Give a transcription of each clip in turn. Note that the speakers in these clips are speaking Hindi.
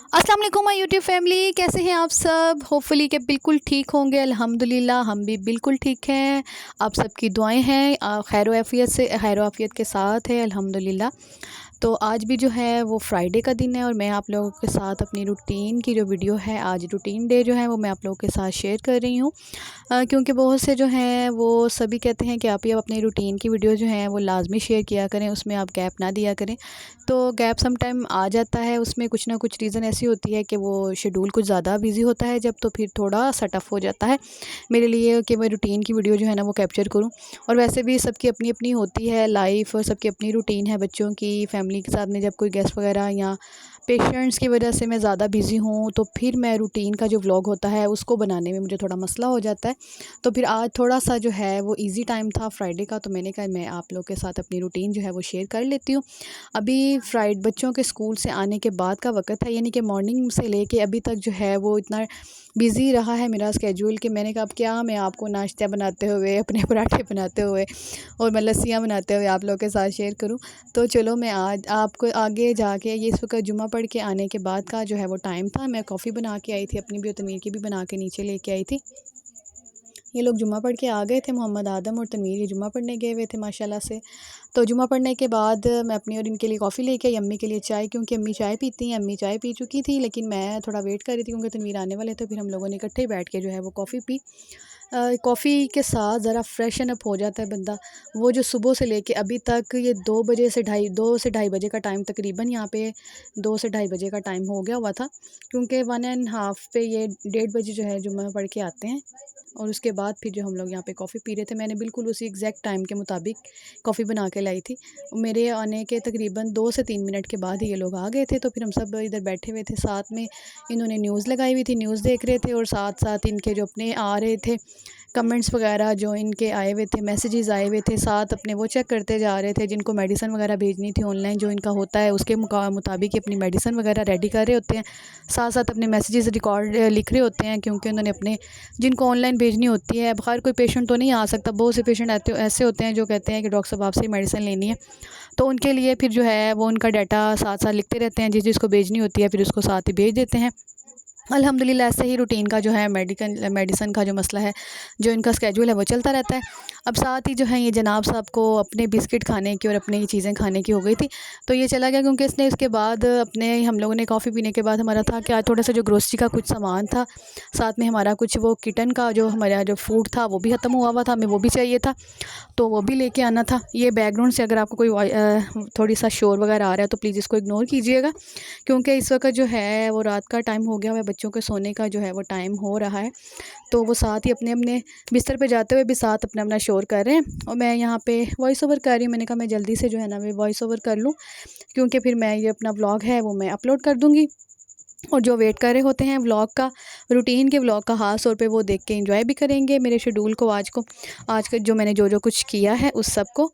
अस्सलाम वालेकुम माय यूट्यूब फैमिली, कैसे हैं आप सब। होपफुली के बिल्कुल ठीक होंगे। अल्हम्दुलिल्लाह हम भी बिल्कुल ठीक हैं। आप सबकी दुआएं हैं खैर आफियत से खैर आफियत के साथ है अल्हम्दुलिल्लाह। तो आज भी जो है वो फ्राइडे का दिन है और मैं आप लोगों के साथ अपनी रूटीन की जो वीडियो है, आज रूटीन डे जो है वो मैं आप लोगों के साथ शेयर कर रही हूँ। क्योंकि बहुत से जो हैं वो सभी कहते हैं कि आप ही अपनी रूटीन की वीडियो जो है वो लाजमी शेयर किया करें, उसमें आप गैप ना दिया करें। तो गैप सम टाइम आ जाता है, उसमें कुछ ना कुछ रीज़न ऐसी होती है कि वो शेड्यूल कुछ ज़्यादा बिजी होता है जब, तो फिर थोड़ा सा टफ हो जाता है मेरे लिए कि मैं रूटीन की वीडियो जो है ना वो कैप्चर करूं। और वैसे भी सबकी अपनी अपनी होती है लाइफ और सबकी अपनी रूटीन है, बच्चों की, फैमिली के साथ में जब कोई गेस्ट वगैरह या पेशेंट्स की वजह से मैं ज़्यादा बिज़ी हूँ तो फिर मैं रूटीन का जो व्लॉग होता है उसको बनाने में मुझे थोड़ा मसला हो जाता है। तो फिर आज थोड़ा सा जो है वो इजी टाइम था फ्राइडे का, तो मैंने कहा मैं आप लोग के साथ अपनी रूटीन जो है वो शेयर कर लेती हूँ। अभी बच्चों के स्कूल से आने के बाद का वक़्त है, यानी कि मॉर्निंग से लेके अभी तक जो है वो इतना बिज़ी रहा है मेरा स्केड्यूल कि मैंने कहा अब क्या मैं आपको नाश्ता बनाते हुए, अपने पराठे बनाते हुए और मैं लस्सियाँ बनाते हुए आप लोगों के साथ शेयर करूँ। तो चलो मैं आज आपको आगे जाके ये इस वक्त जुम्मा पढ़ के आने के बाद का जो है वो टाइम था। मैं कॉफ़ी बना के आई थी अपनी भी और तनवीर की भी बना के नीचे लेके आई थी। ये लोग जुम्मा पढ़ के आ गए थे, मोहम्मद आदम और तनवीर ये जुम्मा पढ़ने गए हुए थे माशाल्लाह से। तो जुम्मा पढ़ने के बाद मैं अपनी और इनके लिए कॉफ़ी लेके आई, अम्मी के लिए चाय, क्योंकि अम्मी चाय पीती हैं। अम्मी चाय पी चुकी थी लेकिन मैं थोड़ा वेट कर रही थी क्योंकि तनवीर आने वाले थे। फिर हम लोगों ने इकट्ठे ही बैठ के जो है वो कॉफ़ी पी। कॉफ़ी के साथ ज़रा फ्रेशन अप हो जाता है बंदा। वो जो सुबह से लेके अभी तक ये 2 से ढाई बजे का टाइम तकरीबन यहाँ पे 2 से ढाई बजे का टाइम हो गया हुआ था, क्योंकि 1.5 पे ये 1:30 बजे जो है जुम्मा पढ़ के आते हैं। और उसके बाद फिर जो हम लोग यहाँ पे कॉफ़ी पी रहे थे, मैंने बिल्कुल उसी एग्जैक्ट टाइम के मुताबिक कॉफ़ी बना के लाई थी। मेरे आने के तकरीबन 2 से 3 मिनट के बाद ही ये लोग आ गए थे। तो फिर हम सब इधर बैठे हुए थे, साथ में इन्होंने न्यूज़ लगाई हुई थी, न्यूज़ देख रहे थे और साथ साथ इनके जो अपने आ रहे थे कमेंट्स वगैरह जो इनके आए हुए थे, मैसेजेस आए हुए थे, साथ अपने वो चेक करते जा रहे थे। जिनको मेडिसिन वगैरह भेजनी थी ऑनलाइन जो इनका होता है उसके मुताबिक ही अपनी मेडिसिन वगैरह रेडी कर रहे होते हैं, साथ साथ अपने मैसेजेस रिकॉर्ड लिख रहे होते हैं, क्योंकि उन्होंने अपने जिनको ऑनलाइन भेजनी होती है। बाहर कोई पेशेंट तो नहीं आ सकता, बहुत से पेशेंट ऐसे होते हैं जो कहते हैं कि डॉक्टर साहब आपसे मेडिसिन लेनी है, तो उनके लिए फिर जो है वो उनका डाटा साथ साथ लिखते रहते हैं, जिस जिसको भेजनी होती है फिर उसको साथ ही भेज देते हैं। अल्हम्दुलिल्लाह ऐसे ही रूटीन का जो है मेडिसिन का जो मसला है, जो इनका स्केड्यूल है वो चलता रहता है। अब साथ ही जो है ये जनाब साहब को अपने बिस्किट खाने की और अपनी चीज़ें खाने की हो गई थी, तो ये चला गया, क्योंकि इसने उसके बाद अपने हम लोगों ने कॉफ़ी पीने के बाद हमारा था कि आज थोड़ा सा जो ग्रोसरी का कुछ सामान था, साथ में हमारा कुछ वो किचन का जो हमारा जो फूड था वो भी ख़त्म हुआ हुआ था, हमें वो भी चाहिए था, तो वो भी लेके आना था। ये बैकग्राउंड से अगर आपको कोई थोड़ी सा शोर वगैरह आ रहा है तो प्लीज़ इसको इग्नोर कीजिएगा, क्योंकि इस वक्त जो है वो रात का टाइम हो गया हुआ है, बच्चों के सोने का जो है वो टाइम हो रहा है। तो वो साथ ही अपने अपने बिस्तर पे जाते हुए भी साथ अपना अपना शोर कर रहे हैं और मैं यहाँ पे वॉइस ओवर कर रही हूँ। मैंने कहा मैं जल्दी से जो है ना मैं वॉइस ओवर कर लूँ, क्योंकि फिर मैं ये अपना व्लॉग है वो मैं अपलोड कर दूँगी। और जो वेट कर रहे होते हैं व्लॉग का, रूटीन के व्लॉग का, ख़ास तौर पे वो देख के एंजॉय भी करेंगे मेरे शेड्यूल को, आज का जो मैंने जो कुछ किया है उस सब को।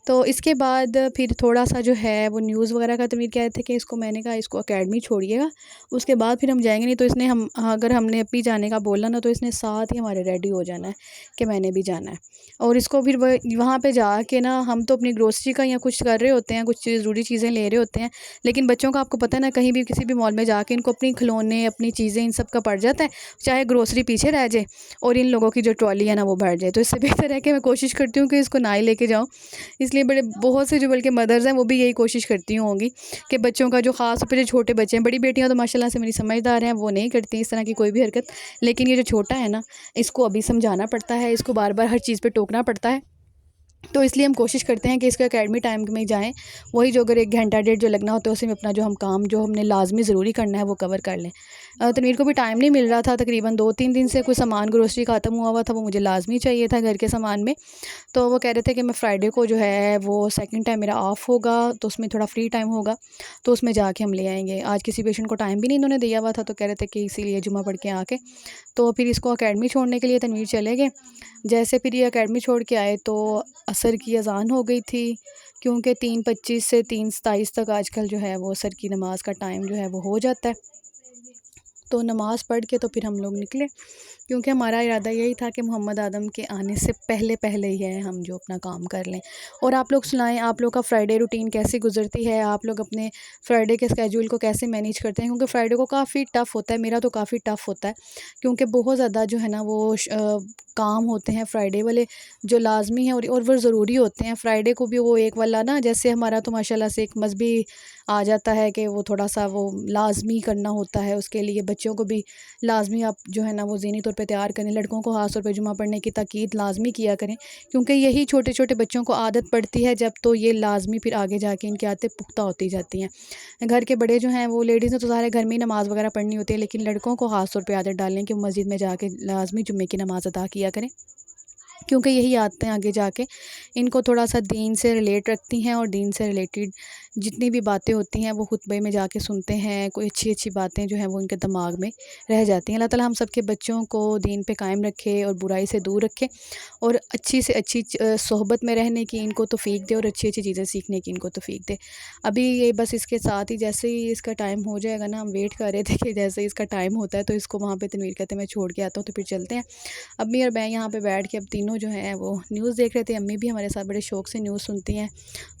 तो इसके बाद फिर थोड़ा सा जो है वो न्यूज़ वगैरह का तमीर कह रहे थे कि इसको, मैंने कहा इसको एकेडमी छोड़िएगा, उसके बाद फिर हम जाएंगे, नहीं तो इसने हम अगर हमने अभी जाने का बोला ना तो इसने साथ ही हमारे रेडी हो जाना है कि मैंने भी जाना है। और इसको फिर वहाँ पे जाके ना हम तो अपनी ग्रोसरी का या कुछ कर रहे होते हैं, कुछ ज़रूरी चीज़ें ले रहे होते हैं, लेकिन बच्चों का आपको पता है ना, कहीं भी किसी भी मॉल में जाके इनको अपनी खिलौने, अपनी चीज़ें, इन सब का पड़ जाता है, चाहे ग्रोसरी पीछे रह जाए और इन लोगों की जो ट्रॉली है ना वो भर जाए। तो इससे बेहतर है कि मैं कोशिश करती हूँ कि इसको ना ही लेके जाऊँ। इसलिए बड़े बहुत से जो बल्कि मदर्स हैं वो भी यही कोशिश करती होंगी कि बच्चों का जो ख़ास तौर पे जो छोटे बच्चे हैं, बड़ी बेटियां तो माशाल्लाह से मेरी समझदार हैं, वो नहीं करती इस तरह की कोई भी हरकत, लेकिन ये जो छोटा है ना इसको अभी समझाना पड़ता है, इसको बार बार हर चीज़ पे टोकना पड़ता है। तो इसलिए हम कोशिश करते हैं कि इसको एकेडमी टाइम में ही जाएँ, वही जो अगर 1 घंटा डेढ़ जो लगना होता है उसी में अपना जो हम काम जो हमने लाजमी ज़रूरी करना है वो कवर कर लें। तनवीर को भी टाइम नहीं मिल रहा था, तकरीबन 2-3 दिन से कुछ सामान ग्रोसरी ख़त्म हुआ हुआ था, वो मुझे लाजमी चाहिए था घर के सामान में। तो वो कह रहे थे कि मैं फ्राइडे को जो है वो सेकंड टाइम मेरा ऑफ़ होगा, तो उसमें थोड़ा फ्री टाइम होगा, तो उसमें जाके हम ले आएँगे। आज किसी पेशेंट को टाइम भी नहीं इन्होंने दिया हुआ था, तो कह रहे थे कि इसीलिए जुम्मा पढ़ के आके तो फिर इसको एकेडमी छोड़ने के लिए तनवीर चले गए। जैसे फिर ये एकेडमी छोड़ के आए तो असर की अज़ान हो गई थी, क्योंकि 3:25 से 3:27 तक आजकल जो है वो असर की नमाज़ का टाइम जो है वो हो जाता है। तो नमाज़ पढ़ के तो फिर हम लोग निकले, क्योंकि हमारा इरादा यही था कि मोहम्मद आदम के आने से पहले पहले ही है हम जो अपना काम कर लें। और आप लोग सुनाएं, आप लोग का फ्राइडे रूटीन कैसे गुजरती है, आप लोग अपने फ्राइडे के स्केड्यूल को कैसे मैनेज करते हैं, क्योंकि फ्राइडे को काफ़ी टफ़ होता है, मेरा तो काफ़ी टफ़ होता है, क्योंकि बहुत ज़्यादा जो है ना वो काम होते हैं फ्राइडे वाले जो लाजमी हैं और वो ज़रूरी होते हैं। फ्राइडे को भी वो एक वाला ना, जैसे हमारा तो माशाल्लाह से एक मजहबी आ जाता है कि वो थोड़ा सा वो लाजमी करना होता है, उसके लिए बच्चों को भी लाजमी आप जो है ना वो ज़हनी तौर पे तैयार करें, लड़कों को ख़ास तौर पे जुमा पढ़ने की ताकीद लाजमी किया करें, क्योंकि यही छोटे छोटे बच्चों को आदत पड़ती है जब, तो ये लाजमी फिर आगे जाके इनकी आदतें पुख्ता होती जाती हैं। घर के बड़े जो हैं वो लेडीज़ ने तो सारे घर में ही नमाज़ वगैरह पढ़नी होती है, लेकिन लड़कों को ख़ास तौर पे आदत डालें कि मस्जिद में जाके लाजमी जुम्मे की नमाज़ अदा किया करें, क्योंकि यही आदतें आगे जाके इनको थोड़ा सा दीन से रिलेट रखती हैं, और दीन से रिलेटेड जितनी भी बातें होती हैं वो खुतबे में जाके सुनते हैं, कोई अच्छी अच्छी बातें जो हैं वो उनके दिमाग में रह जाती हैं। अल्लाह ताला हम सब के बच्चों को दीन पे कायम रखे और बुराई से दूर रखे, और अच्छी से अच्छी सोहबत में रहने की इनको तौफीक दे, और अच्छी अच्छी चीज़ें सीखने की इनको तौफीक दे। अभी ये बस इसके साथ ही जैसे ही इसका टाइम हो जाएगा ना, हम वेट कर रहे थे कि जैसे ही इसका टाइम होता है तो इसको वहाँ पे तनवीर कहते हैं मैं छोड़ के आता हूँ, तो फिर चलते हैं। अम्मी और मैं यहाँ पे बैठ के अब तीनों जो हैं वो न्यूज़ देख रहे थे। अम्मी भी हमारे साथ बड़े शौक़ से न्यूज़ सुनती हैं,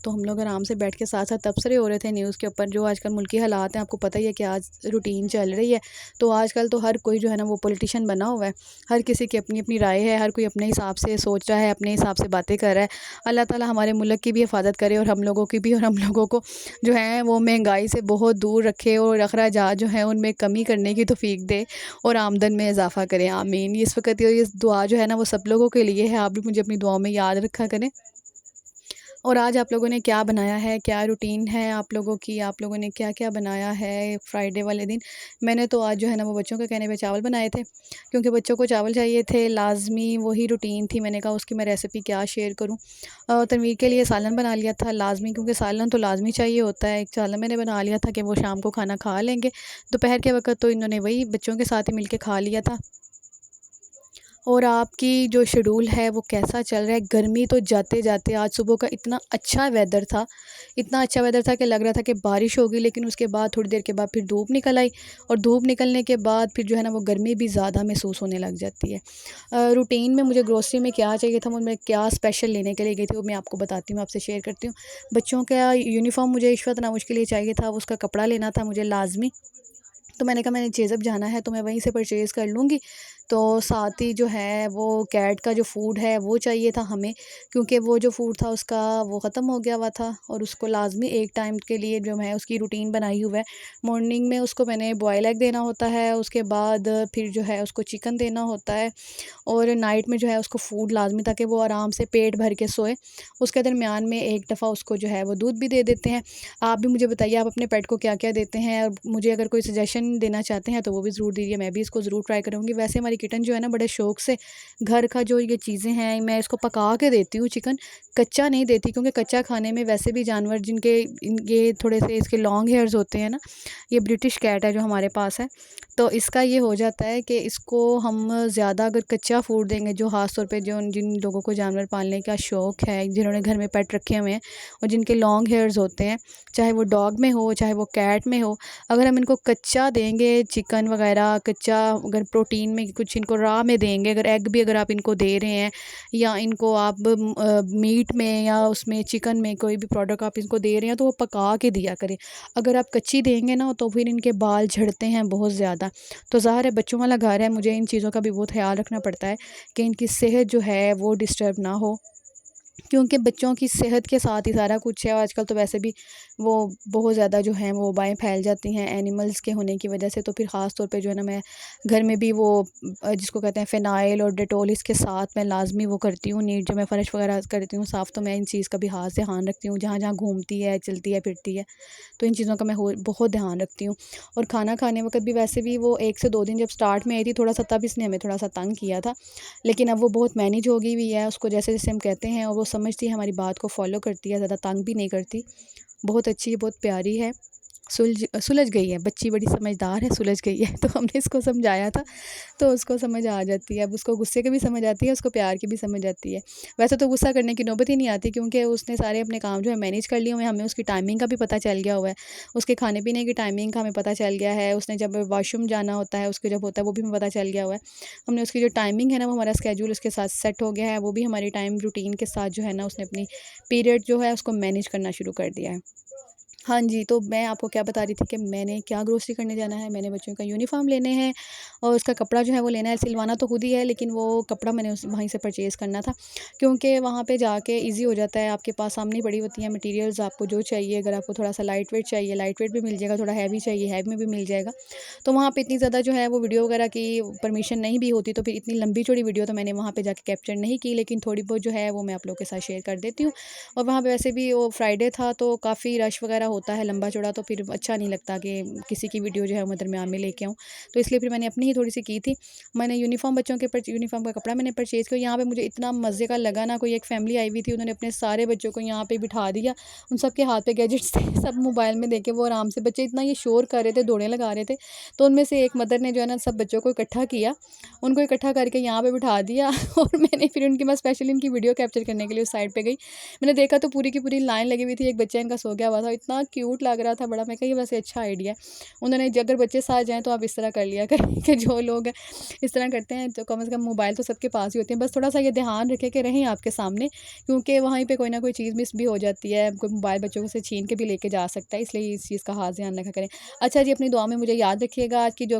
तो हम लोग आराम से बैठ के साथ साथ तबसरे हो रहे थे न्यूज़ के ऊपर, जो आजकल मुल्की हालात हैं। आपको पता ही है कि आज रूटीन चल रही है, तो आजकल तो हर कोई जो है ना वो पॉलिटिशियन बना हुआ है, हर किसी की अपनी अपनी राय है, हर कोई अपने हिसाब से सोच रहा है, अपने हिसाब से बातें कर रहा है। अल्लाह ताला हमारे मुल्क की भी हिफाजत करे, और हम लोगों की भी, और हम लोगों को जो है वो महंगाई से बहुत दूर रखे, और अखराजात जो हैं उनमें कमी करने की तौफीक दे, और आमदन में इजाफ़ा करें, आमीन। इस वक्त ये दुआ जो है ना वो सब लोगों के लिए है, आप भी मुझे अपनी दुआओं में याद रखा करें। और आज आप लोगों ने क्या बनाया है, क्या रूटीन है आप लोगों की, आप लोगों ने क्या क्या बनाया है फ्राइडे वाले दिन। मैंने तो आज जो है ना वो बच्चों के कहने पे चावल बनाए थे, क्योंकि बच्चों को चावल चाहिए थे लाजमी, वही रूटीन थी। मैंने कहा उसकी मैं रेसिपी क्या शेयर करूं। तनवीर के लिए सालन बना लिया था लाजमी, क्योंकि सालन तो लाजमी चाहिए होता है। एक सालन मैंने बना लिया था कि वो शाम को खाना खा लेंगे, दोपहर के वक्त तो इन्होंने वही बच्चों के साथ ही मिल के खा लिया था। और आपकी जो शेड्यूल है वो कैसा चल रहा है? गर्मी तो जाते जाते आज सुबह का इतना अच्छा वेदर था, इतना अच्छा वेदर था कि लग रहा था कि बारिश होगी, लेकिन उसके बाद थोड़ी देर के बाद फिर धूप निकल आई, और धूप निकलने के बाद फिर जो है ना वो गर्मी भी ज़्यादा महसूस होने लग जाती है। रूटीन में मुझे ग्रोसरी में क्या चाहिए था, मैं क्या स्पेशल लेने के लिए गई थी, वो मैं आपको बताती हूँ, आपसे शेयर करती हूँ। बच्चों का यूनिफ़ॉर्म मुझे इश्वत नामुश के लिए चाहिए था, उसका कपड़ा लेना था मुझे लाजमी, तो मैंने कहा मैंने जेज़ब जाना है तो मैं वहीं से परचेज़ कर लूँगी। तो साथ ही जो है वो कैट का जो फ़ूड है वो चाहिए था हमें, क्योंकि वो जो फ़ूड था उसका वो ख़त्म हो गया हुआ था, और उसको लाज़मी एक टाइम के लिए जो है उसकी रूटीन बनाई हुआ है। मॉर्निंग में उसको मैंने बॉयल एग देना होता है, उसके बाद फिर जो है उसको चिकन देना होता है, और नाइट में जो है उसको फ़ूड लाज़मी, ताकि वो आराम से पेट भर के सोए। उसके दरमियान में एक दफ़ा उसको जो है वो दूध भी दे देते हैं। आप भी मुझे बताइए आप अपने पेट को क्या-क्या देते हैं, और मुझे अगर कोई सजेशन देना चाहते हैं तो वो भी ज़रूर दीजिए, मैं भी इसको ज़रूर ट्राई करूँगी। वैसे हमारी किटन जो है ना बड़े शौक़ से घर का जो ये चीज़ें हैं मैं इसको पका के देती हूँ चिकन, कच्चा नहीं देती, क्योंकि कच्चा खाने में वैसे भी जानवर जिनके ये थोड़े से इसके लॉन्ग हेयर्स होते हैं ना, ये ब्रिटिश कैट है जो हमारे पास है, तो इसका ये हो जाता है कि इसको हम ज़्यादा अगर कच्चा फूड देंगे, जो ख़ास तौर पे जो जिन लोगों को जानवर पालने का शौक़ है, जिन्होंने घर में पेट रखे हुए हैं और जिनके लॉन्ग हेयर्स होते हैं, चाहे वो डॉग में हो चाहे वो कैट में हो, अगर हम इनको कच्चा देंगे चिकन वगैरह, कच्चा अगर प्रोटीन में कुछ इनको रॉ में देंगे, अगर एग भी अगर आप इनको दे रहे हैं, या इनको आप मीट में या उसमें चिकन में कोई भी प्रोडक्ट आप इनको दे रहे हैं, तो वो पका के दिया करें। अगर आप कच्ची देंगे ना तो फिर इनके बाल झड़ते हैं बहुत ज़्यादा। तो ज़ाहिर है बच्चों वाला घर है, मुझे इन चीज़ों का भी बहुत ख्याल रखना पड़ता है कि इनकी सेहत जो है वो डिस्टर्ब ना हो, क्योंकि बच्चों की सेहत के साथ ही सारा कुछ है। आजकल तो वैसे भी वो बहुत ज़्यादा जो हैं वो वबाएँ फैल जाती हैं एनिमल्स के होने की वजह से, तो फिर ख़ास तौर पे जो है ना मैं घर में भी वो जिसको कहते हैं फ़िनाइल और डेटॉल, इसके साथ मैं लाज़मी वो करती हूँ नीट, जो मैं फ़र्श वगैरह करती हूँ साफ़, तो मैं इन चीज़ का भी ख़ास ध्यान रखती हूँ। जहाँ जहाँ घूमती है, चलती है, फिरती है, तो इन चीज़ों का मैं बहुत ध्यान रखती हूँ। और खाना खाने वक़्त भी वैसे भी वो 1 से 2 दिन जब स्टार्ट में आई थी थोड़ा सा, तब इसने हमें थोड़ा सा तंग किया था, लेकिन अब वो बहुत मैनेज हो गई हुई है, उसको जैसे जैसे हम कहते हैं और वो समझती है, हमारी बात को फ़ॉलो करती है, ज़्यादा तंग भी नहीं करती, बहुत अच्छी, बहुत प्यारी है। सुलझ गई है, बच्ची बड़ी समझदार है, सुलझ गई है। तो हमने इसको समझाया था, तो उसको समझ आ जाती है। अब उसको गुस्से की भी समझ आती है, उसको प्यार की भी समझ आती है। वैसे तो गुस्सा करने की नौबत ही नहीं आती, क्योंकि उसने सारे अपने काम जो है मैनेज कर लिए हुए हैं। हमें उसकी टाइमिंग का भी पता चल गया हुआ है, उसके खाने-पीने की टाइमिंग का हमें पता चल गया है। उसने जब वॉशरूम जाना होता है, उसको जब होता है, वो भी हमें पता चल गया हुआ है। हमने उसकी जो टाइमिंग है ना, वो हमारा स्केड्यूल उसके साथ सेट हो गया है। वो भी हमारी टाइम रूटीन के साथ जो है ना, उसने अपनी पीरियड जो है उसको मैनेज करना शुरू कर दिया है। हाँ जी, तो मैं आपको क्या बता रही थी कि मैंने क्या ग्रोसरी करने जाना है, मैंने बच्चों का यूनिफ़ॉर्म लेने हैं और उसका कपड़ा जो है वो लेना है। सिलवाना तो खुद ही है, लेकिन वो कपड़ा मैंने उस वहीं से परचेज़ करना था, क्योंकि वहाँ पे जाके ईज़ी हो जाता है। आपके पास सामने पड़ी होती हैं मटीरियल्स, आपको जो चाहिए। अगर आपको थोड़ा-सा लाइट वेट चाहिए, लाइट वेट भी मिल जाएगा, थोड़ा हैवी चाहिए, हैवी में भी मिल जाएगा। तो वहाँ पे इतनी ज़्यादा जो है वो वीडियो वगैरह की परमिशन नहीं भी होती, तो फिर इतनी लंबी चौड़ी वीडियो तो मैंने वहाँ पे जाके कैप्चर नहीं की, लेकिन थोड़ी बहुत जो है वो मैं आप लोगों के साथ शेयर कर देती हूँ। और वहाँ पे वैसे भी वो फ्राइडे था, तो काफ़ी रश वगैरह होता है लंबा चौड़ा, तो फिर अच्छा नहीं लगता कि किसी की वीडियो जो है मैं दरमियान में लेके आऊँ। तो इसलिए फिर मैंने अपनी ही थोड़ी सी की थी। मैंने यूनिफ़ॉर्म बच्चों के यूनिफ़ॉर्म का कपड़ा मैंने परचेज़ किया। यहाँ पे मुझे इतना मज़े का लगा ना, कोई एक फ़ैमिली आई हुई थी, उन्होंने अपने सारे बच्चों को यहाँ पे बिठा दिया। उन सबके हाथ पे गैजेट्स थे, सब मोबाइल में देखे वो आराम से, बच्चे इतना ये शोर कर रहे थे, दौड़ें लगा रहे थे। तो उनमें से एक मदर ने जो है ना सब बच्चों को इकट्ठा किया, उनको इकट्ठा करके यहाँ पे बिठा दिया और मैंने फिर उनके पास स्पेशली इनकी वीडियो कैप्चर करने के लिए उस साइड पे गई। मैंने देखा तो पूरी की पूरी लाइन लगी हुई थी, एक बच्चा इनका सो गया हुआ था, इतना क्यूट लग रहा था बड़ा। मैं कहा ये वैसे अच्छा आइडिया है। उन्होंने अगर बच्चे साथ जाएँ तो आप इस तरह कर लिया करें कि जो लोग इस तरह करते हैं, तो कम से कम मोबाइल तो सबके पास ही होते हैं, बस थोड़ा-सा ये ध्यान रखें कि रहें आपके सामने, क्योंकि वहीं पे कोई ना कोई चीज़ मिस भी हो जाती है, कोई मोबाइल बच्चों से छीन के भी लेके जा सकता है, इसलिए इस चीज़ का ख़ास ध्यान रखा करें। अच्छा जी, अपनी दुआ में मुझे याद रखिएगा। आज की जो